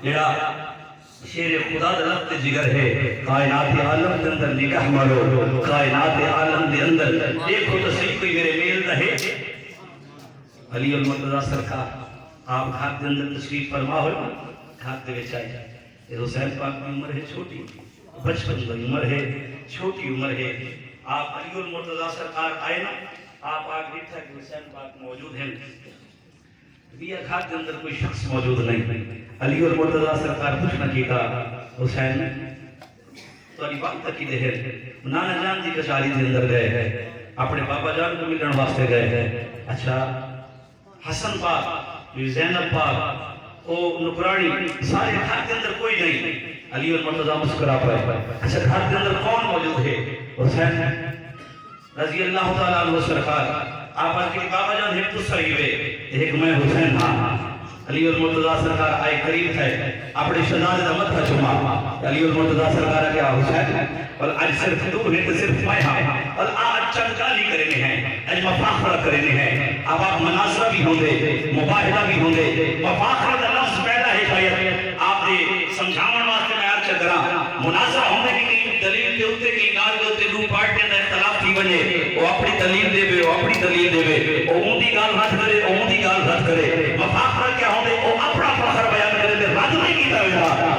جڑا شیر خدا دا لفظ جگر ہے کائنات عالم دے اندر نگاہ مارو کائنات عالم دے اندر دیکھو تو صحیح کوئی میرے میل دا ہے علی المرتضی سرکار آپ گھر دے اندر تشریف فرما ہوئے گھر دے وچ آئے یہ حسین پاک کی عمر ہے چھوٹی بچپن کی عمر ہے چھوٹی عمر ہے آپ علی المرتضی سرکار آئے نا آپ آگ دیکھا کہ حسین پاک موجود ہیں بیا گھر دے اندر کوئی شخص موجود نہیں علی المرتضی سرکار پوچھنا کیتا حسین تو علی بات تک کی دے نانا جان جی کچاری دے اندر گئے ہیں اپنے بابا جان کو ملن واسطے گئے ہیں اچھا حسن پاک زینب پاک او نکرانی سارے گھر کے اندر کوئی نہیں علی المرتضی مسکرا پائے اچھا گھر کے اندر کون موجود ہے حسین رضی اللہ تعالیٰ عنہ سرکار آپ کے بابا جان ہم تو صحیح ہوئے ایک میں حسین ہاں علی المرتضی سرکار آئے قریب تھے اپنے شہزادے دا متھا چوما علی المرتضی سرکار کیا حسین اور آج صرف تو ہے تو صرف میں ہاں اور آج چند گالی کرنے ہیں آج مفاخرہ کرنے ہیں اب آپ مناظرہ بھی ہوں دے مباہدہ بھی ہوں دے مفاخرہ دا لفظ پیدا ہے شاید آپ نے سمجھاون واسطے میں عرض کرا مناظرہ ہوں دے کہ دلیل دے ہوتے کہ گال دے ہوتے دو پارٹی دا اختلاف تھی بنے وہ اپنی دلیل دے بے وہ اپنی دلیل دے بے وہ اونی گال رد کرے اونی گال رد کرے مفاخرہ کیا ہوں دے وہ اپنا فخر بیان کرے دے رد نہیں کیتا ہوئے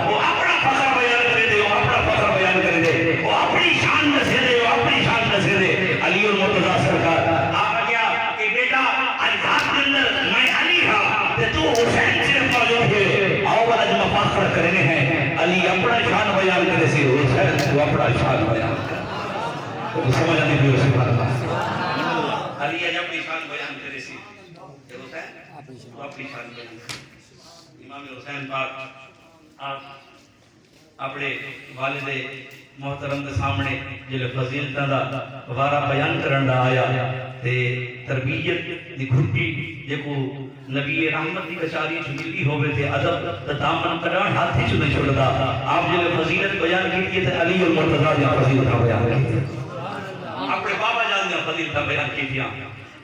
وہ اپنا فخر بیان کرے دے وہ اپنا فخر بیان کرے دے وہ اپنی شان میں سے دے وہ اپنی شان میں سے دے علی المرتضی سرکار آپ کیا کہ بیٹا الہات کے اندر میں علی ہاں تے تو حسین صرف موجود ہے آؤ آج مفاخر کرنے ہیں علی اپنا شان بیان کرے سے حسین تو اپنا شان بیان کرے تو سمجھ آنے بھی اسے بھرنا علی آج اپنی شان بیان کرے سے حسین تو اپنی شان بیان کرے امام حسین پاک آپ اپنے والد محترم دے سامنے جلے فضیلتاں دا وارا بیان کرن دا آیا تے تربیت دی گھٹی جے کو نبی رحمت دی کچاری چ ملی ہوئے تے ادب تے دامن کڈان ہاتھ چ نہیں چھڑدا آپ جلے فضیلت بیان کیتی تے علی المرتضی دی فضیلت بیان کیتی اپنے بابا جان دی فضیلت بیان کیتیاں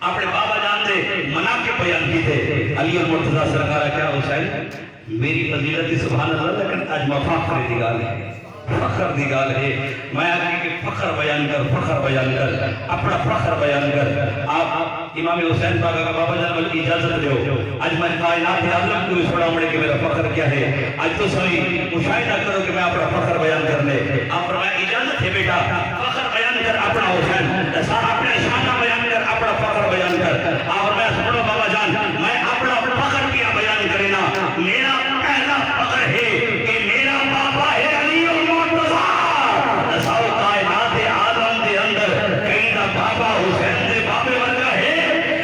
اپنے بابا جان دے مناقب بیان کیتے علی المرتضی سرکار کیا حسین میری فضیلت سبحان اللہ لیکن آج مفاخر دی گال ہے فخر دی گال ہے میں آگے کہ فخر بیان کر اپنا فخر بیان کر آپ امام حسین پاک کا بابا جان بلکہ اجازت دیو آج میں کائنات عالم کو چھوڑا مڑے کہ میرا فخر کیا ہے آج تو سبھی مشاہدہ کرو کہ میں اپنا فخر بیان کرنے آپ فرمایا اجازت ہے بیٹا فخر بیان کر اپنا حسین اپنے شانہ بیان کر اپنا فخر بیان کر آپ فرمایا سنو بابا جان میں اپنا فخر کیا بیان کرنا میرا پہلا فخر ہے کہ میرا بابا ہے علی المرتضی ساؤ کائنات عالم دے اندر کہیں دا بابا حسین دے بابے ورگا ہے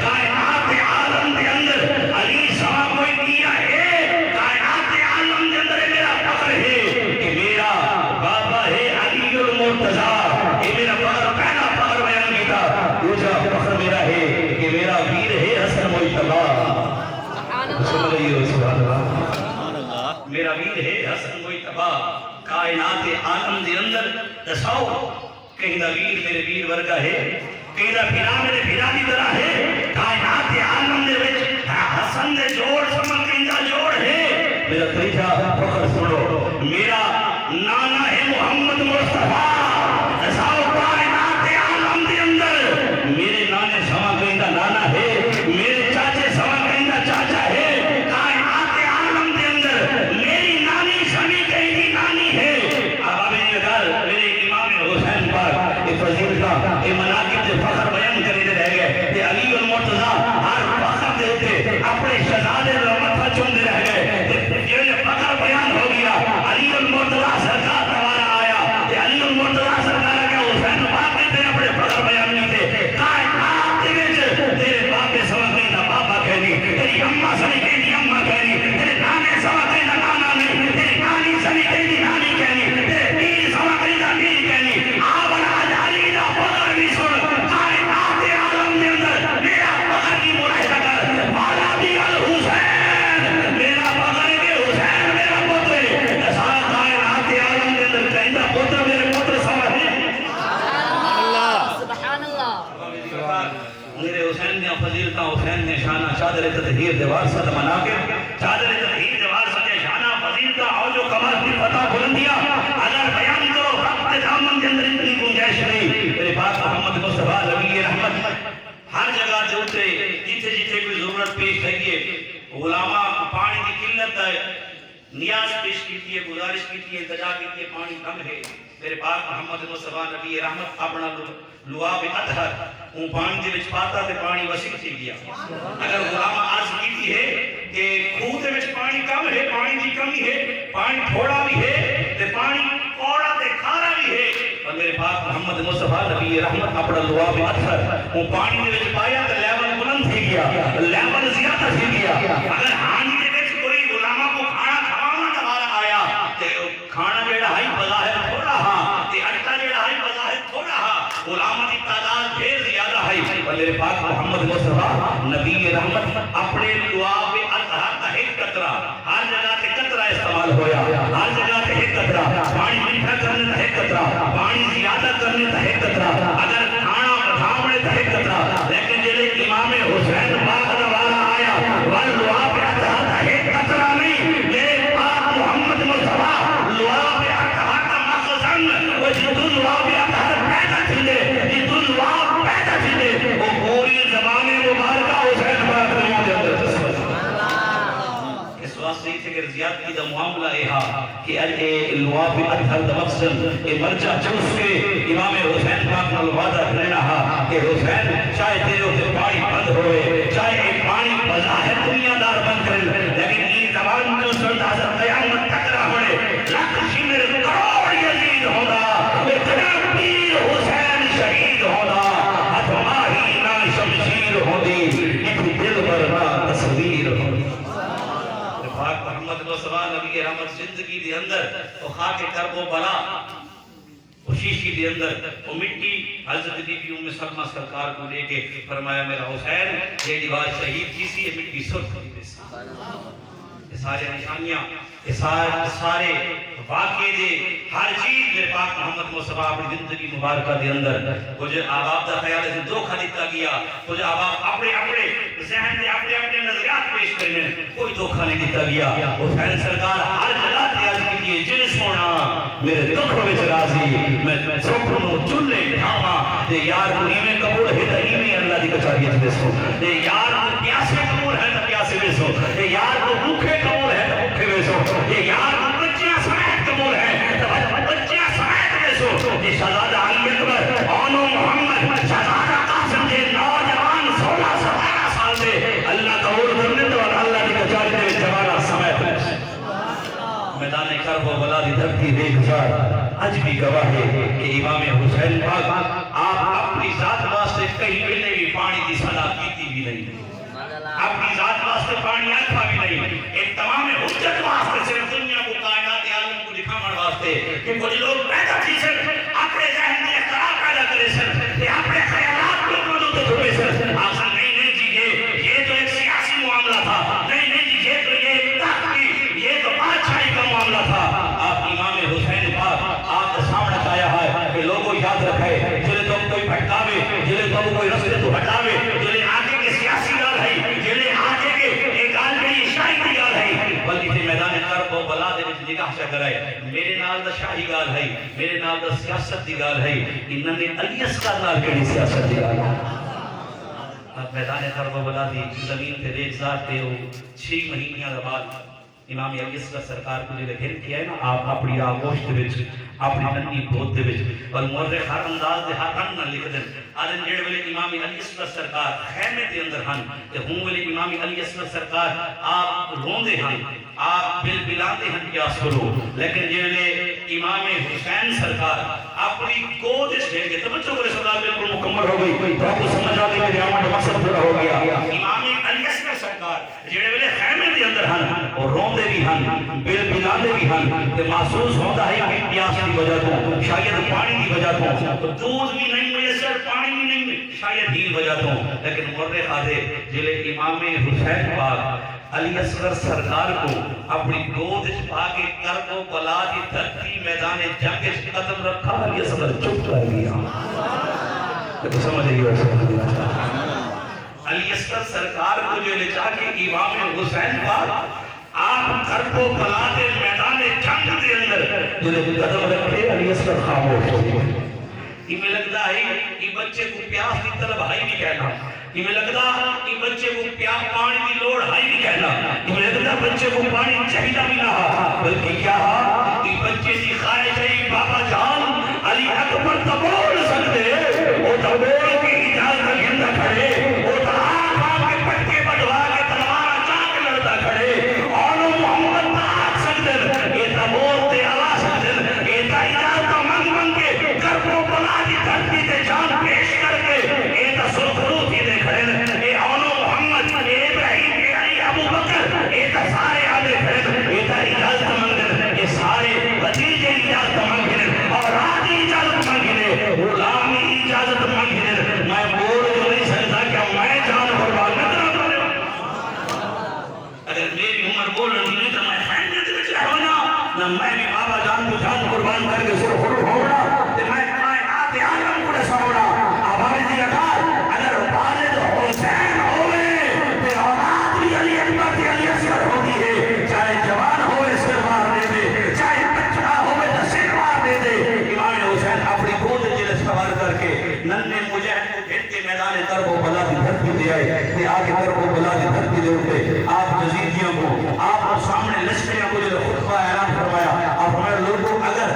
کائنات عالم دے اندر علی صاحب کوئی دیا ہے کائنات عالم دے اندر میرا فخر ہے کہ میرا بابا ہے علی المرتضی یہ میرا فخر پہلا فخر بیان کیتا دوسرا فخر میرا ہے کہ میرا ویر ہے حسن مجتبی سبحان اللہ میرا ویر ہے حسن مجتبی کائنات عالم دے اندر دساؤ کہیں دا ویر میرے ویر ورگا ہے کہیں دا بھیرا میرے بھیرا دی طرح ہے کائنات عالم دے وچ حسن دے جوڑ سمجھ کہیں دا جوڑ ہے میرا تیجا فخر سنو میرا نانا ہے محمد مصطفیٰ دساؤ کائنات عالم دے اندر میرے نانے سما کہیں دا نانا ہے میرے چاچے سما کہیں دا چاچا ہے کائنات عالم دے اندر میری نانی سمی کہیں دی نانی ہے اب اب یہ گل میرے امام حسین پاک یہ فضیلتاں یہ مناقب سے فخر بیان کرے رہ گئے کہ علی المرتضی ہر فخر دے ہوتے اپنے شہزادے کا متھا چومتے رہ گئے یہ فخر بیان ہو گیا علی المرتضی سرکار دوبارہ آیا کہ علی المرتضی سرکار کیا حسین پاک نے اپنے فخر بیان کیتے کائنات دے وچ تیرے باپ سوا کہیں دا بابا کہنی تیری اماں سمی کہیں دی اماں کہنی تیرے نانے سوا کہیں دا نانا نہیں تیری نانی سمی کہیں دی نانی کہنی تیرے پیر سوا کہیں دا پیر کہنی آوڑ آج علی دا فخر بھی سن کائنات عالم دے اندر میرا فخر کی ملاحظہ کر بالا بھی الحسین میرا فخر کے حسین میرا پتر سارا کائنات عالم دے اندر کہیں دا پتر میرے پتر سوا ہے سبحان اللہ میرے حسین نے فضیلتاں حسین نے شانہ چادر تطہیر دیوار صد مناقب چادر تطہیر دیوار صد شانہ فضیلتاں اور جو کمال کی فتح بلندیاں اگر بیان کرو رب کے دامن کے اندر اتنی گنجائش نہیں. میرے پاس محمد مصطفیٰ نبی رحمت ہر جگہ دے اتے جیتے جیتے کوئی ضرورت پیش کریے علماء پانی کی قلت ہے نیاز پیش کیتی ہے گزارش کیتی ہے التجا کیتی ہے پانی کم ہے. میرے پاک محمد مصطفیٰ نبی رحمت اپنا لعاب اطہر اون پانی دے وچ پاتا تے پانی وسیع تھی گیا. اگر علماء عرض کیتی ہے کہ خوہ دے وچ پانی کم ہے پانی دی کمی ہے پانی تھوڑا بھی ہے تے پانی کوڑا تے کھارا بھی ہے اور میرے پاک محمد مصطفیٰ نبی رحمت اپنا لعاب اطہر اون پانی دے وچ پایا تے لیول بلند تھی گیا لیول زیادہ تھی گیا. اگر ہانی دے وچ کوئی علماء کو کھانا کھوانا دوبارہ آیا تے کھانا جڑا ہے بظاہر تھوڑا ہاں تے اٹا جڑا ہے بظاہر تھوڑا ہاں علماء کی تعداد ڈھیر زیادہ ہے اور میرے پاک محمد مصطفیٰ نبی رحمت اپنے لعاب اطہر کا ایک قطرہ ہر جگہ تے قطرہ استعمال ہویا ہر جگہ تے ایک قطرہ پانی میٹھا کرنے کا ایک قطرہ پانی زیادہ کرنے کا ایک قطرہ اگر کھانا بڑھاونے کا ایک قطرہ لیکن جلے امام حسین پاک دوارا آیا وہ لعاب اطہر کا ایک قطرہ نہیں میرے پاک محمد مصطفیٰ لعاب اطہر کا مخزن وہ جدو لعاب اطہر پیدا تھی دے جدو لعاب پیدا تھی دے وہ پوری زبان مبارکہ حسین پاک نے مجھے اندر اس واسطے ہی کہ زیادتی دا معاملہ ایہا کہ اے لعاب اطہر دا مقصد اے مرجع جنس کے امام حسین پاک نے وعدہ کرنا ہا کہ حسین چاہے تیرے ہوتے پانی بند ہوئے چاہے ایک پانی بظاہر دنیا دار بند کرے لیکن یہ زبان جو سنت حضرت قیامت تک رہ ہوئے لاکھ شمر کروڑ یزید ہونا اتنا پیر حسین شہید ہونا ہتماہی نا شمشیر ہوندی ایک دل برنا تصویر ہوندی. پاک محمد مصطفیٰ نبی رحمت زندگی دے اندر وہ خاک کرب و بلا وہ شیشی دے اندر وہ مٹی حضرت بی بی ام سلمہ سرکار کو لے کے فرمایا میرا حسین یہ دیوار شہید کی سی یہ مٹی سرخ کی سی. یہ سارے نشانیاں یہ سارے واقعے دے ہر چیز میرے پاک محمد مصطفیٰ اپنی زندگی مبارکہ دے اندر کچھ آباب دا خیال ہے دھوکھا دیتا گیا کچھ آباب اپنے ذہن دے اپنے نظریات پیش کرنے کوئی دھوکھا نہیں دیتا گیا. حسین سرکار ہر جگہ تیار کیجئے جن سونا میرے دکھ وچ راضی میں سکھ نو چلے ڈھاواں تے یار کو ایویں قبول ہے تے ایویں اللہ دی کچہری وچ بیسو تے یار کو پیاسے قبول ہے تے پیاسے بیسو تے یار کو بھوکے قبول ہے تے بھوکے بیسو تے یار کو بچیاں سمیت قبول ہے تے بچیاں سمیت بیسو. یہ شہزادہ علی اکبر اونو محمد شہزادہ قاسم کے نوجوان 16-17 سال دے اللہ قبول کرنے تو اللہ دی کچہری دے وچ جوانہ سمیت بیسو. میدان کرب و بلا دی دھرتی بے گزار آج بھی گواہ ہے کہ امام حسین پاک آپ اپنی ذات واسطے کہیں ملنے بھی پانی دی صدا کیتی بھی نہیں اپنی ذات واسطے پانی آکھا بھی نہیں ایک تمام حجت واسطے صرف دنیا کو کائنات عالم کو دکھاون واسطے کہ کچھ لوگ پیدا کی سن اپنے ذہن میں اختلاف پیدا کرے سن کہ اپنے خیالات کو منو تو چھوڑے سن آسان نہیں جی یہ تو ایک سیاسی معاملہ تھا نہیں جی یہ تو یہ تحقیق یہ تو بادشاہی کا معاملہ تھا. آپ امام حسین پاک آپ کے سامنے آیا ہے کہ لوگوں یاد رکھے جلے تو کوئی بھٹکاوے جلے تو کوئی رستے تو ہٹاوے جلے آگے کے سیاسی گال ہے جلے آگے کے ایک گال کے شاہی کی گال ہے بلکہ سے میدان کرب و بلا دے وچ نگاہ سے کرائے میرے نال دا شاہی گال ہے میرے نال دا سیاست دی گال ہے انہاں نے علی اصغر نال کیڑی سیاست دی گال ہے. اب میدان کرب و بلا دی زمین تے ریگزار تے 6 مہینیاں دے بعد امام علی اصغر سرکار کو جلے گھر کیا ہے نا آپ اپنی آگوش دے وچ اپنی ننی گود دے وچ اور مورخ ہر انداز دے ہاتھاں نہ لکھ دین آدن جڑے ویلے امام علی اصغر سرکار خیمے دے اندر ہن تے ہوں ویلے امام علی اصغر سرکار آپ روندے ہن آپ بل بلاندے ہن قیاس کرو لیکن جڑے امام حسین سرکار اپنی گود وچ لے گئے توجہ کرے صدا بالکل مکمل ہو گئی تو آپ کو سمجھ آ گئی میرے آمد مقصد پورا ہو گیا. امام علی اصغر سرکار جڑے ویلے خیمے دے اندر ہن اور روندے بھی ہن بل بلاندے بھی ہن تے محسوس ہوندا ہے کہ پیاس کی وجہ تو شاید پانی کی وجہ تو دودھ بھی نہیں میسر پانی بھی نہیں شاید ہی وجہ تو لیکن مورخ آدھے جلے امام حسین پاک علی اصغر سرکار کو اپنی گود پا کے کرب و بلا کی دھرتی میدان جنگ قدم رکھا علی اصغر چپ کر گیا. تو سمجھ رہی ہو علی اصغر سرکار کو جو لے جا کے امام حسین پاک آپ کرب و بلا کے میدان جلے قدم رکھے علی اصغر خاموش ہو گئے میں لگتا ہے کہ بچے کو پیاس کی طلب ہائی نہیں کہنا میں لگتا کہ بچے کو پیاس پانی کی لوڑ ہائی نہیں کہنا میں لگتا بچے کو پانی چاہیدہ بھی نہ بلکہ کیا کہ بچے کی خواہش ہے بابا جان علی اکبر تو بول سکتے وہ تو بول کے اجازت گھندہ کھڑے وہ تو آنکھ کے پٹکے بدوا کے تلوار چاک لڑتا کھڑے اور محمد تاک سکتے یہ تو بولتے علا سکتے یہ تو اجازت منگ منگ کے کر کو بلا دی دھرتی تے جان پیش کر کے یہ تو سرخرو تھی دے کھڑے یہ اولو محمد یہ ابراہیم یہ علی ابو بکر یہ تو سارے آدھے کھڑے یہ تو اجازت منگ یہ سارے بھتیجے اجازت منگ اور آدھی اجازت منگ غلامی اجازت منگ میں بول جو نہیں سکتا کہ میں جان قربان نہ کروں اگر میری عمر بول رہی تو میں خیانت میں ہونا نہ میں بھی بابا جان کو جان قربان کر کے سرخرو ہونا میں کائنات عالم کو سوڑا آبائی دی اکار اگر والد حسین ہوئے تو اولاد بھی علی اکبر کی علی اصغر ہوتی ہے چاہے جوان ہوئے سر مار دے دے چاہے بچہ ہوئے تو سر مار دے دے امام حسین اپنی گود جلس سوار کر کے ننے مجاہد کو پھر کے میدان کرب و بلا دی دھرتی دے آئے کہ آگے کرب و بلا دی دھرتی دے اٹھے آپ جزیدیوں کو آپ سامنے لشکریوں کو جو خطبہ اعلان فرمایا آپ ہمارے لوگوں اگر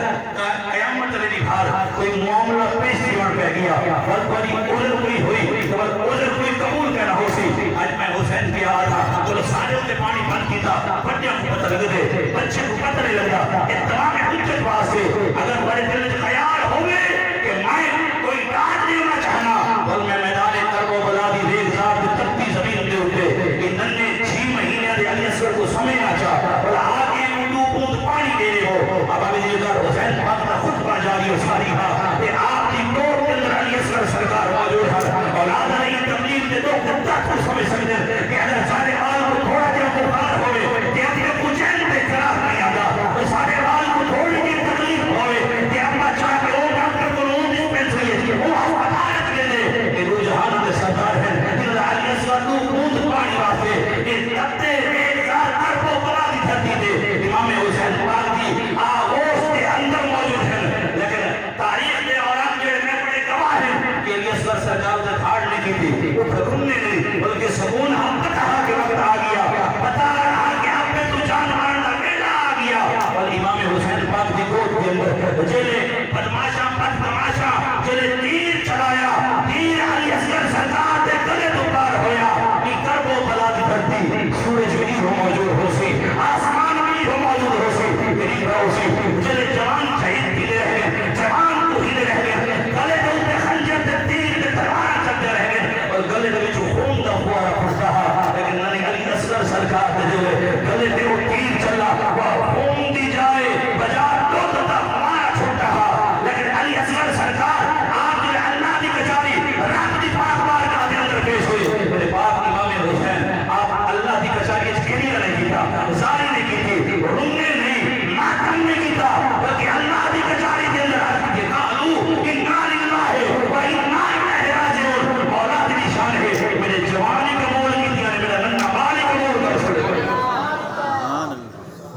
قیامت علی بھار کوئی معاملہ پیش دیوان پہ گیا بلکہ عذر کوئی ہوئی تو عذر کوئی قبول کہنا ہو سی آج میں حسین پہ آ تھا جو سارے ہوتے پانی بند کی تھا بچے کو پتہ لگ دے بچے کو پتہ نہیں لگا یہ تمام حجت پاس سے اگر بڑے دل میں خیال ہوئے کہ میں کوئی کاج نہیں ہونا چاہنا بل میں میدان کرب و بلا دی ریگ صاحب دی تبتی زمین دے اٹھے کہ ننے 6 مہینے دے علی اصغر کو سمجھنا چاہ بل آگے اردو بوند پانی دے رہے ہو اب ہمیں دیدار حسین پاک کا خطبہ جاری و ساری ہاں کہ آپ کی کوٹ کے اندر علی اصغر سرکار موجود ہے اور آدھا نہیں تبلیغ دے دو خطہ کو سمجھ سکتے کہ اگر سارے آل کو تھوڑا دے بخار ہوئے کہ اپنے کو چین پہ قرار نہیں آتا تو سارے آل کو تھوڑی کی تکلیف ہوئے کہ اپنا چاہ کے وہ کام کر کو روز نہیں پہنچ رہی ہے وہ عدالت لے لے کہ دو جہان کے سردار ہیں کہ علی اصغر کو بوند پانی واسطے کہ تبتے 1000 ارب و بلا دی دھرتی دے امام حسین پاک دی آغوش کے اندر موجود ہیں لیکن تاریخ میں اوران جو میں بڑے گواہ ہیں کہ علی اصغر سرکار سے دھاڑ نہیں کی تھی وہ پھرکنے نہیں بلکہ سکون ہم پتہ کے وقت آ گیا پتہ رہا کہ آپ میں تو جان مارنا میلا آ گیا اور امام حسین پاک دی گود کے اندر جلے بدماشا بدماشا جلے تیر چلایا تیر علی اصغر سرکار دے گلے تو پار ہویا کہ کرب و بلا دی دھرتی سورج بھی ہو موجود ہو سی آسمان بھی ہو موجود ہو سی غریب رہو سی جلے جوان شہید بھی رہ گئے جوان کو ہی رہ گئے گلے دے اوپر خنجر دے تیر دے تلوار چلتے رہ گئے اور گلے دے وچ خون دا فوارا پھس رہا لیکن ننے علی اصغر سرکار دے جلے گلے دے وہ تیر چلا وہ خون دی جائے بجا دو تا ہمارا چھوٹ رہا لیکن علی اصغر سرکار آپ جو اللہ دی کچاری رب دی پاک بارگاہ دے اندر پیش ہوئی میرے پاک امام حسین آپ اللہ دی کچاری اس کلیئر نہیں کیتا ظاہر نہیں کی تھی رونے نہیں ماتم نہیں کیتا بلکہ اللہ دی کچاری دے اندر آتی کہ قالو انا للہ و انا الیہ راجعون مولا دی شان ہے میرے جوانی قبول کی دیا میرا ننھا بالی قبول کر سکتے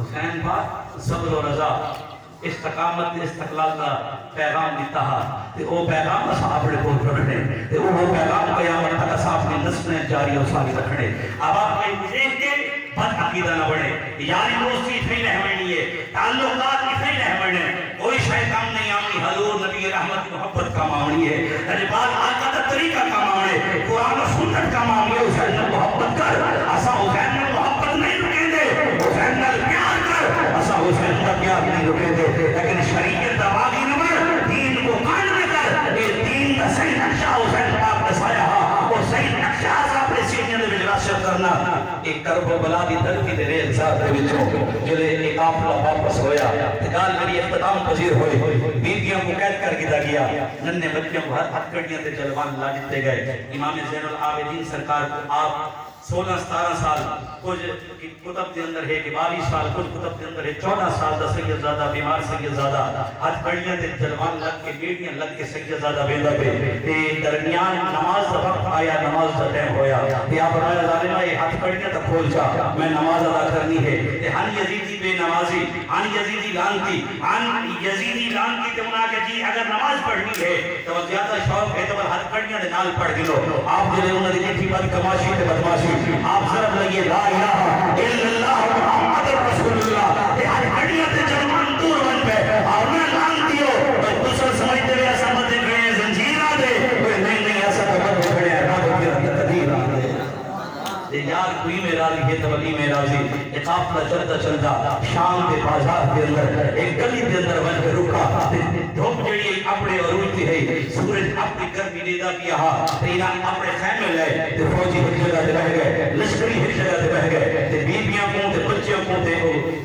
حسین پاک صبر و رضا استقامت استقلال کا پیغام دیتا ہے وہ پیغام اصحاب نے بول رکھنے وہ پیغام قیامت تک اصحاب نے نسلیں جاری اور ساری رکھنے اب آپ میں دیکھ کے بد عقیدہ نہ بڑھے یاری دوستی اتنی رحمنی ہے تعلقات اتنی رحمنی ہے کوئی شے کام نہیں آمنی حضور نبی رحمت محبت کا معاملی ہے رجبال آقا کا طریقہ کا معاملی ہے قرآن و سنت کا معاملی ہے حسین نے محبت کر ایسا حسین نے محبت نہیں رکیں دے حسین نے پیار کر ایسا حسین کا پیار نہیں رکیں دے لیکن شریعت دباغی نمبر دین کو قائم کر یہ دین کا صحیح نقشہ حسین پاک نے سایا اور صحیح نقشہ صاحب نے سینیوں نے وجراشت کرنا ایک کرب و بلا دی دھرتی دے ریل صاحب دے وچوں جلے ایک قافلہ واپس ہویا گال میری اختتام پذیر ہوئی بیویوں کو قید کر کے گیا ننے بچوں کو ہتھ کڑیاں تے جلوان لا دیتے گئے امام زین العابدین سرکار کو آپ 16-17 سال کچھ کتب کے اندر ہے کہ 22 سال کچھ کتب کے اندر ہے 14 سال دا سیدزادہ بیمار سیدزادہ ہاتھ کڑیاں تے جلوان لگ کے بیٹیاں لگ کے سیدزادہ بیندہ پہ تے درمیان نماز دا وقت آیا نماز دا ٹائم ہویا تے آپ فرمایا ظالمہ یہ ہاتھ کڑیاں تا کھول جا میں نماز ادا کرنی ہے تے ہن یزیدی بے نمازی ہن یزیدی لانتی تے منا کہ جی اگر نماز پڑھنی ہے تو زیادہ شوق ہے تو ہاتھ کڑیاں دے نال پڑھ گلو آپ جڑے انہاں دی جتھی بدکماشی تے بدماشی آپ ضرب لگیے لا الہ الا اللہ محمد رسول اللہ تے ہر ہڈیاں تے جرمان دور بن پہ اور میں لان دیو دوسرا سمجھتے ہوئے ایسا مت کھڑے ہیں زنجیراں دے نہیں ایسا تو مت کھڑے ہیں رب کی تقدیر آ دے یار کوئی میرا راضی ہے تو علی میرا راضی ایک قافلہ چلتا شام کے بازار کے اندر ایک گلی کے اندر بن کے رکا دھوپ جڑی اپنے عروج ہے سورج اپنی گرمی دیدا کیا تینا اپنے خیمے لے تے فوجی ایک جگہ تے رہ گئے لشکری ایک جگہ تے رہ گئے تے بیبیاں کو تے بچیاں کو تے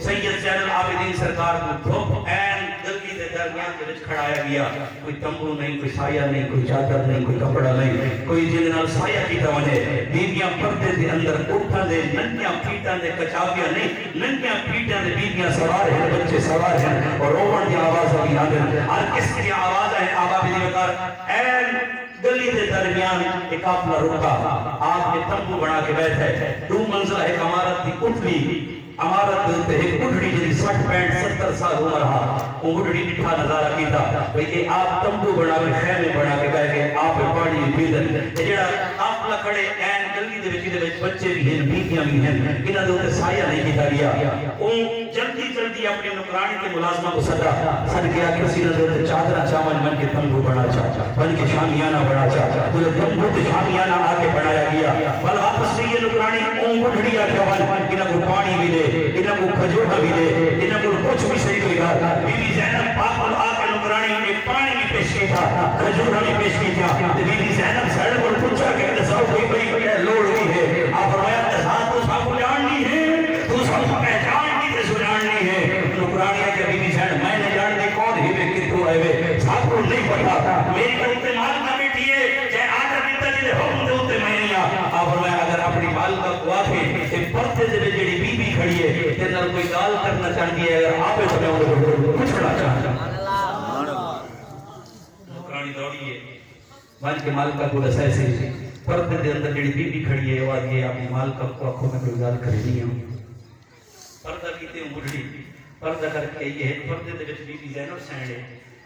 سید زین العابدین سرکار کو دھوپ این گلی کے درمیان کے وچ کھڑایا گیا کوئی تمبو نہیں کوئی سایہ نہیں کوئی چادر نہیں کوئی کپڑا نہیں کوئی جن نال سایہ کیتا ونے بیبیاں پردے دے اندر اٹھاں دے ننگیاں پیٹاں دے کچاویاں نہیں ننگیاں پیٹاں دے بیبیاں سوار ہیں بچے سوار ہیں اور روڑ دی آواز بھی آندے ہر کس کی آواز ہے آبا بھی وقار این گلی دے درمیان ایک قافلہ رکا آپ نے تمبو بنا کے بیٹھے 2 منزلہ ایک عمارت کی اٹھلی عمارت تے ایک بڑھڑی جی 60-65-70 سال عمر رہا وہ بڑھڑی مٹھا نظارہ کیتا بھئی یہ آپ تمبو بنا کے خیمے بنا کے بیٹھ گئے آپ پانی پیدن جڑا قافلہ کھڑے این گلی دے وچ بچے بھی ہیں بیویاں بھی ہیں انہاں دے اوتے سایہ نہیں کیتا گیا او جلدی اپنے نوکرانی کے ملازمہ کو سد گیا کہ اسی نظر تے چادر چاول بن کے تمبو بنا بن کے شامیانہ بنا تو تمبو تے شامیانہ آ کے بنایا گیا بل واپس سے یہ نوکرانی اون بڑھڑیا جوان انہاں کو پانی بھی دے انہاں کو کھجور بھی دے انہاں کو کچھ بھی صحیح کوئی گا بی بی زینب پاک آ کے نوکرانی نے پانی بھی پیش کیا کھجور بھی پیش کیا تے بی بی زینب سڑ کو پوچھا کہ دساؤ کوئی بڑی لوڑ ہوئی ہے آپ فرمایا ذات تو سب کو جاننی ہے تو سب کو پہچاننی تے سجاننی ہے نوکرانی کہ بی بی زینب میں نے جان دی کون ہی میں کتوں آئے ہوئے سب کو نہیں پتا میری کو مال کا بیٹی ہے چاہے آدر دیتا جی حکم دے ہوتے میں نہیں آپ فرمایا اگر اپنی مال کا قوات ہے ایک پرتے دے جڑی بی بی کھڑی ہے تے نال کوئی گال کرنا چاہتی ہے اگر آپ اس میں کچھ کرنا چاہتا نوکرانی دوڑی ہے مال کے مال کا کو دسائے سے پردے دے اندر جڑی بی بی کھڑی ہے وہ آدھی اپنی مال کا کو آنکھوں میں کوئی گال کرے نہیں ہوں پردہ کیتے ہوں بڑھڑی پردہ کر کے یہ ایک پردے دے وچ بی بی زینب سینڈ ہے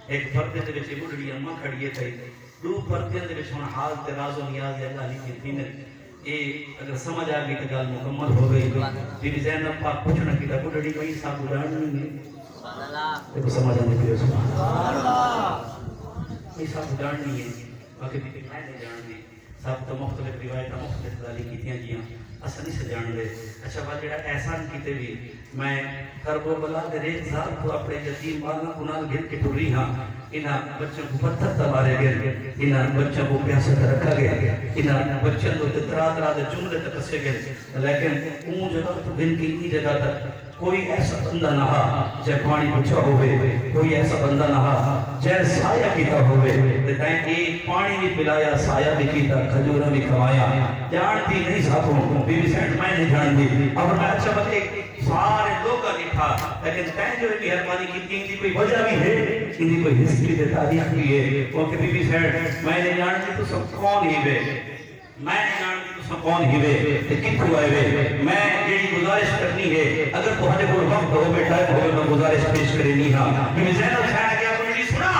ایک پردے دے وچ بڑھڑی اماں کھڑی ہے تھئی 2 پردے دے وچ ہن حال تے راز و نیاز ہے اللہ کی دینت یہ اگر سمجھ آ گئی کہ گل مکمل ہو گئی بی بی زینب پاک پوچھنا کہ بڑھڑی وہی صاحب جان نہیں سبحان اللہ یہ سمجھ آنے پہ سبحان اللہ یہ صاحب جان نہیں ہے باقی بی بی میں نہیں جان دی صاحب تو مختلف روایتیں مختلف دالی کیتیاں جیاں اصل نہیں سے جان دے اچھا بات جڑا احسان کیتے بھی میں کربلا دے ریت صاحب کو اپنے یتیم مانا کنال گھر کے ٹوری ہاں انہاں بچوں کو پتھر تمارے گئے انہاں بچوں کو پیاسے تک رکھا گیا انہاں بچوں کو ترا دے جملے تک کسے گئے لیکن اون جگہ تو دن کی ای جگہ تک کوئی ایسا بندہ نہ ہا جے پانی پچھا ہوئے کوئی ایسا بندہ نہ ہا جے سایہ کیتا ہوئے تائیں ایک پانی بھی پلایا سایہ بھی کیتا کھجورہ بھی کھوایا جانتی نہیں ساتھوں بی بی سینٹ میں نہیں جان دی اب میں اچھا بات ایک سارے لوگ کا لکھا لیکن تین جو ہے مہربانی کی ان کی کوئی وجہ بھی ہے ان کی کوئی ہسٹری دے تاریخ بھی ہے وہ کہ بی بی سینٹ میں نہیں جانتی تو سب کون ہی بے میں نہیں جانتی تو سب کون ہی بے کتھو آئے بے میں جیڑی گزارش کرنی ہے اگر تو ہنے کوئی وقت ہو بیٹھا ہے تو میں گزارش پیش کرنی ہاں بی بی زینب سینٹ کیا کوئی نہیں سنا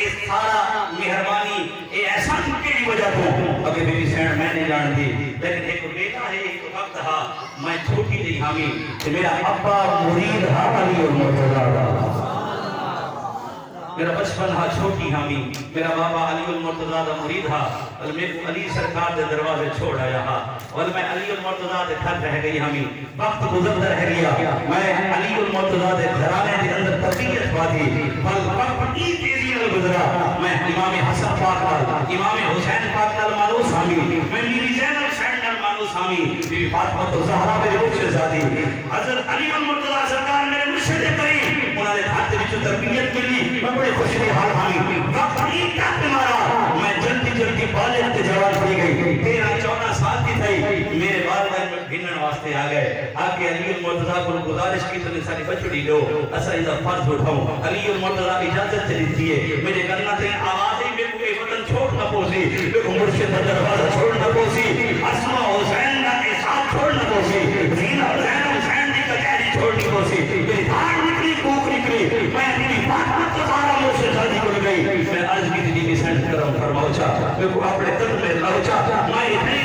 اس سارا مہربانی اے ایسا کی وجہ تو اگر بی بی سینٹ میں نہیں جانتی لیکن ایک بیٹا ہے ایک وقت تھا میں چھوٹی تھی حامی کہ میرا ابا مرید ہا علی المرتضی میرا بچپن ہا چھوٹی حامی میرا بابا علی المرتضی دا مرید ہا میں علی سرکار دے دروازے چھوڑ آیا ہا اور میں علی المرتضی دے گھر رہ گئی حامی وقت گزرتا رہ گیا میں علی المرتضی دے گھرانے دے اندر تربیت پاتی بل وقت کی تیزی نال گزرا میں امام حسن پاک نال امام حسین پاک نال مانوس حامی میں میری زینب سینٹ نال مانوس حامی بی بی فاطمہ الزہرا میرے رخ شہزادی حضرت علی المرتضی سرکار میرے مرشد کریم انہوں نے ہاتھ وچ تربیت ملی میں بڑے خوش حال حامی وقت ایک تک مارا میں جلدی بالغ تے جوان تھی گئی 13-14 سال کی تھی میرے والد گھنن واسطے آ گئے آگے علی المرتضیٰ کو گزارش کی تو ساری بچڑی لو اسا اذا فرض اٹھاؤں علی المرتضیٰ اجازت چلی دیئے میرے کرنا تھے آواز ہی میں کوئی وطن چھوڑ نہ پوسی میں کو مرشد کا دروازہ چھوڑ نہ پوسی اسما حسین کا احساب چھوڑ نہ پوسی زینہ حسین کی کچہری چھوڑ نہ پوسی میری دھار نکلی کوک نکلی میں میری فاطمہ تو سارا مرشد شادی کر گئی میں عرض کی تھی بھی سینڈ کرم فرماؤ چاہ میں کو اپنے تن میں لاؤ چاہ میں اتنی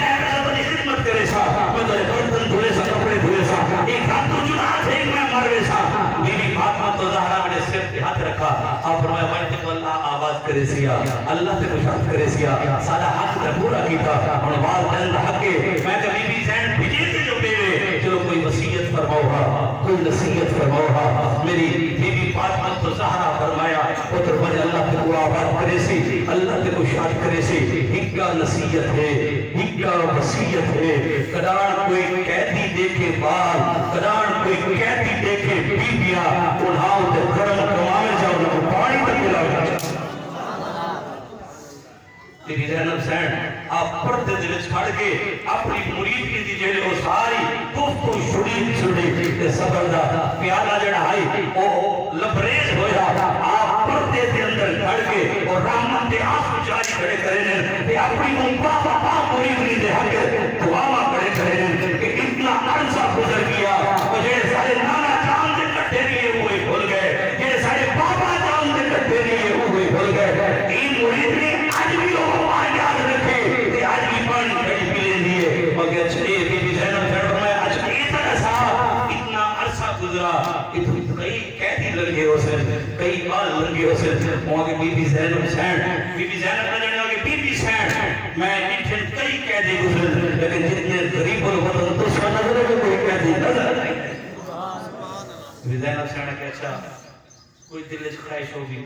خدمت کرے سا میں تو برتن دھوئے سا کپڑے دھوئے سا ایک ہاتھ تو جنا تھے ایک میں مروے سا بی بی فاطمہ تو زہرا میں نے سر پہ ہاتھ رکھا آپ فرمایا میں تے کو اللہ آواز کرے سیا اللہ تے خوشحال کرے سیا سارا حق تے پورا کیتا اور والدین حق کے میں تے بی بی زین بھیجے تھے جو بیوے چلو کوئی وصیت فرماؤ ہا کوئی نصیحت فرماؤ ہا میری بی بی فاطمہ تو زہرا فرمایا پتر بنے اللہ تے کو آواز کرے سی اللہ تے خوشحال کرے سی ہکا نصیحت ہے ہکا وصیت ہے کدان کوئی قیدی دیکھے بال کدان کوئی قیدی دیکھے بیبیا انہاں تے کرم کماوے جاؤ نہ پانی تک ملا بی بی زینب حسین آپ پردے دل چھڑ کے اپنی مرید کی دی جڑے وہ ساری گفتگو چھڑی تے صبر دا پیالہ جڑا ہے او لبریز ہویا آپ پردے دے اندر کھڑ کے اور رحمت دے آنسو جاری کھڑے کرے نے تے اپنی باپا مرید دے حق دعا کھڑے کرے نے کہ اتنا عرصہ گزر گیا اور جڑے سارے نانا جان دے کٹھے لیے ہوئے بھول گئے جڑے سارے بابا جان دے کٹھے لیے ہوئے بھول گئے این مرید نے آج بھی یاد رکھے کہ آج بھی پانی کھڑی پلے دیئے مگر چھڑے بی بی زینب فرمایا آج ایسا ایسا اتنا عرصہ گزرا کئی قیدی لنگے ہو سے کئی بال لنگے ہو سے وہاں کے بی بی زینب حسین بی بی زینب نہ جانے ہوگی بی بی حسین میں انٹھن کئی قیدی گزر لیکن جتنے غریب الوطن تو سا نظر ہے کوئی قیدی نظر نہیں بی بی زینب حسین کہ اچھا کوئی دل سے خواہش ہوگی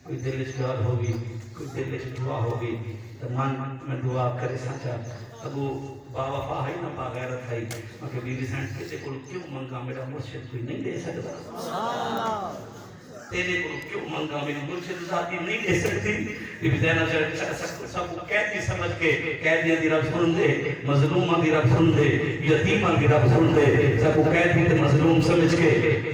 کوئی دل سے پیار ہوگی کوئی دل سے دعا ہوگی تو من میں دعا کرے سچا ابو باوفا ہے نا باغیرت ہے مگر بی بی سینٹ کسی کو کیوں منگا میرا مرشد کوئی نہیں دے سکتا تیرے کو کیوں منگا میری مرشد ذاتی نہیں دے سکتی بی بی زینب سب کو قیدی سمجھ کے قیدی دی رب سن دے مظلومہ دی رب سن دے یتیمہ دی رب سن دے سب کو قیدی تے مظلوم سمجھ کے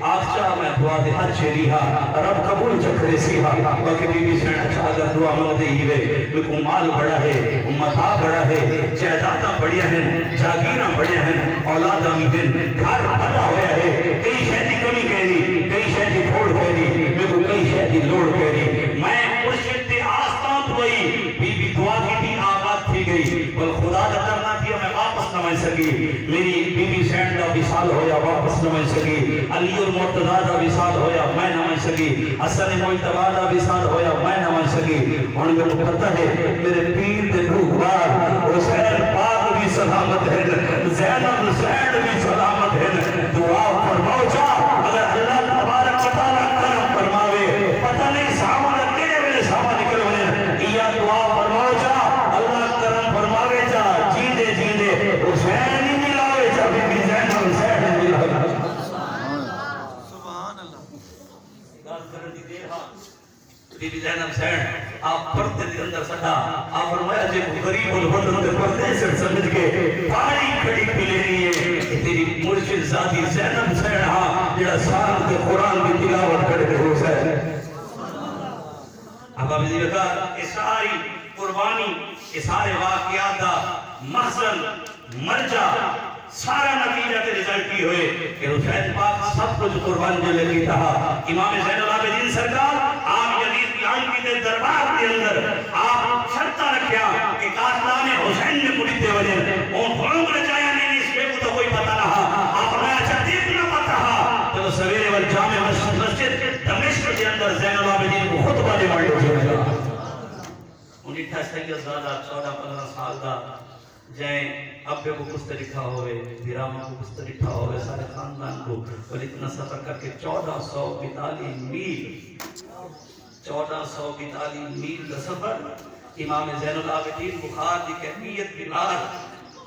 آج چاہ میں دعا دے حد شیری ہا رب قبول چکرے سی ہا باقی بی بی سینٹ اچھا اگر دعا مانگ دے ہی وے کو مال بڑا ہے متا بڑا ہے جائیداداں بڑیا ہیں جاگیراں بڑیا ہیں اولاد آمدن گھر بڑا ہویا ہے کئی شہدی کمی کہنی کئی شہدی پھوڑ کہنی میں کو کئی شہدی لوڑ کہنی میں مرشد تے آستان ہوئی بی بی دعا کی بھی آباد تھی گئی بل خدا دا کرنا تھی میں واپس نہ مل سکی میری بی بی سینٹ دا وصال ہویا واپس نہ مل سکی علی المرتضیٰ دا وصال ہویا میں نہ مل سکی حسن مجتبیٰ دا وصال ہویا میں نہ مل سکی ہن میں کو پتہ ہے میرے پیر تے روح بار حسین پاک بھی سلامت ہے زینب حسین بھی سلامت ہے دعا فرماؤ جا اگر اللہ تبارک و تعالی کرم فرماوے پتہ نہیں سامان کیڑے ویلے سامان نکل ونے یا دعا فرماؤ جا اللہ کرم فرماوے جا جیندے جیندے حسین ہی ملاوے جا بی بی زینب حسین ملاوے سبحان اللہ گل کرن دی دیر ہاں بی بی زینب حسین آپ پردے دے اندر سٹا آپ فرمایا جے غریب الوطن دے پردے سے سمجھ کے پانی کھڑی پلے رہی ہے تیری مرشد ذاتی زینب حسین ہاں جڑا سال کے قرآن کی تلاوت کرے تے حسین اب ابھی دیکھا یہ ساری قربانی یہ سارے واقعات دا محضن مرجع سارا نتیجہ کے رزلٹ کی ہوئے کہ حسین پاک سب کچھ قربان جو لگی تھا امام زین العابدین سرکار آپ یزید کی دے دربار کے اندر آپ شرطہ رکھیا کہ قاتلان حسین میں مڑی دے وجہ اون خلوم رچایا نہیں اس پہ کو تو کوئی پتہ رہا آپ نے اچھا دیکھ نہ پتہ رہا تو سویرے وال جامع مسجد دمشق کے اندر زین العابدین کو خطبہ دے مانڈو جو ہے انہی تھا سید زادہ 14-15 سال دا جائیں ابے کو کس طریقہ ہوئے دیرامہ کو کس طریقہ ہوئے سارے خاندان کو اور اتنا سفر کر کے 1442 میل کا سفر امام زین العابدین بخار دی کیفیت بلاد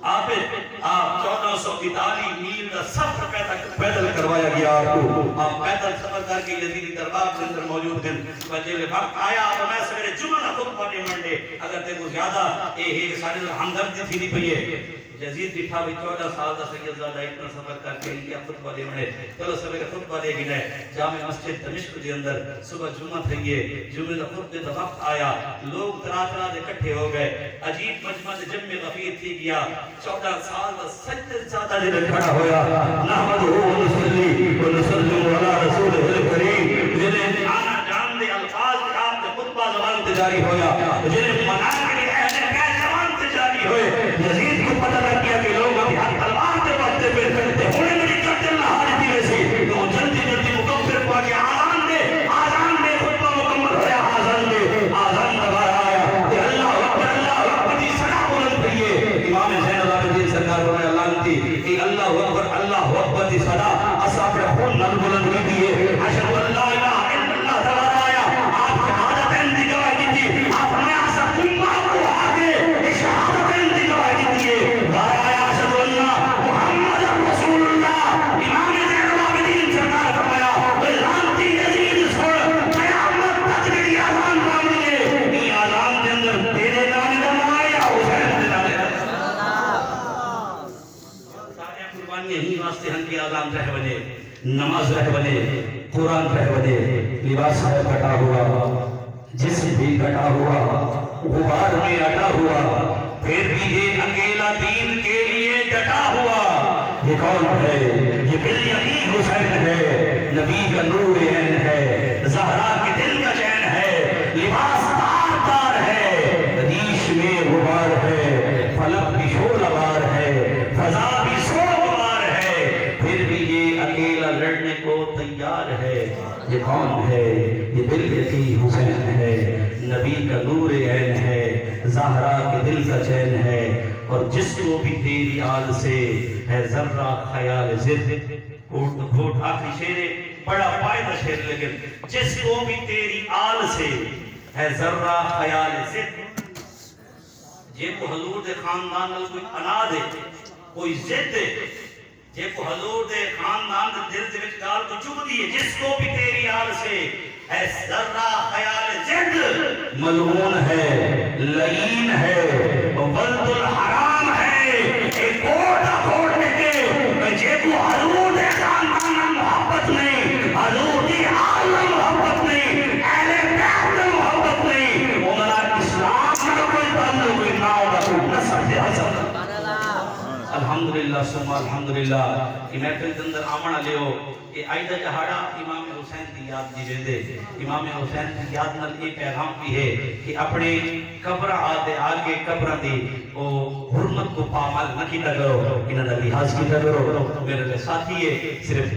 آپ 1442 میل کا سفر پیدل کروایا گیا آپ پیدل سفر کر کے یزیدی دربار کے اندر موجود ہیں وجہ وقت آیا تو میں سویرے جمعہ خطبہ دے منڈے اگر تے کو زیادہ یہ سارے ہمدردی تھی نہیں پئی ہے یزید بٹھا بھی 14 سال دا سید زادہ اتنا سفر کر کے انکیا خطبہ دے منے چلو سبے کا خطبہ دے گنے جامع مسجد دمشق دے اندر صبح جمعہ تھئیے جمعہ دا خطبہ دا وقت آیا لوگ طرح دے کٹھے ہو گئے عجیب مجمع دے جمع غفیر تھی گیا 14 سال دا سید زادہ دے کھڑا ہویا نحمدہ و نصلی و نسلم علی رسول الکریم جنہیں آنا جان دے الفاظ کے آپ دے خطبہ زبان تے جاری ہویا جنہیں منانے کے اہل کے زبان تے جاری ہوئے یزید کو پتہ لگ گیا کہ لوگ ابھی ہاتھ تلوار کے وقت پہ کرتے ہونے میری کرتے اللہ حالی تھی ویسی تو جلدی مکمل پا کے آزان دے خطبہ مکمل ہویا آزان دبار آیا کہ اللہ اکبر دی صدا بلند کریے امام زین العابدین سرکار نے اعلان کی کہ اللہ اکبر دی صدا اصحاب خون نل بلند کی دیے اشہد ان لا الہ الا اللہ دبار آیا آپ کی عادتیں دی گواہی دی آپ نے ایسا امہ کو آگے شہادتیں دی گواہی دیئے آیا اشہد اللہ محمد رسول اللہ امام زین العابدین سرکار فرمایا لعنتی یزید سن قیامت تک میری آزان کام لے یہ آزان کے اندر تیرے نام کا آیا حسین دے نام سارے قربانیاں ہی واسطے ہم کی آزان رہ بنے نماز رہ بنے قرآن رہ بنے لباس ہے کٹا ہوا جسم بھی کٹا ہوا غبار میں اٹا ہوا پھر بھی یہ اکیلا دین کے لیے ڈٹا ہوا یہ کون ہے یہ بالیقین حسین ہے نبی کا نور عین ہے زہرا کے دل کا چین ہے لباس تار ہے ریش میں غبار ہے فلک بھی شعلہ بار ہے فضا بھی سوگوار ہے پھر بھی یہ اکیلا لڑنے کو تیار ہے یہ کون ہے یہ بالیقین حسین ہے نبی کا نور عین ہے زہرا کے دل کا چین ہے اور جس کو بھی تیری آل سے ہے ذرہ خیال ضد گھوٹ آخری شعر بڑا فائدہ شعر لیکن جس کو بھی تیری آل سے ہے ذرہ خیال ضد جے کو حضور دے خاندان نال کوئی انا دے کوئی ضد دے جے کو حضور دے خاندان دے دل دے وچ گال کو چب دیے جس کو بھی تیری آل سے ہے ذرہ خیال ضد ملعون ہے لعین ہے ولد الحرام ہے ایک کوٹ کے جے کو حضور دے خاندان محبت نہیں حضور دی آل محبت نہیں اہل بیت محبت نہیں مولا اسلام نہ کوئی تعلق نہ ہوگا نسب دے حسن الحمدللہ ثم الحمدللہ کہ محفل کے اندر آمنا لے ہو کہ آئیدہ جہاڑا امام حسین کی یاد دی دے امام حسین کی یاد نال یہ پیغام بھی ہے کہ اپنے قبر آگے قبر دی وہ حرمت کو پامال نہ کیتا کرو انہاں دا لحاظ کیتا کرو میرے ساتھی ہے صرف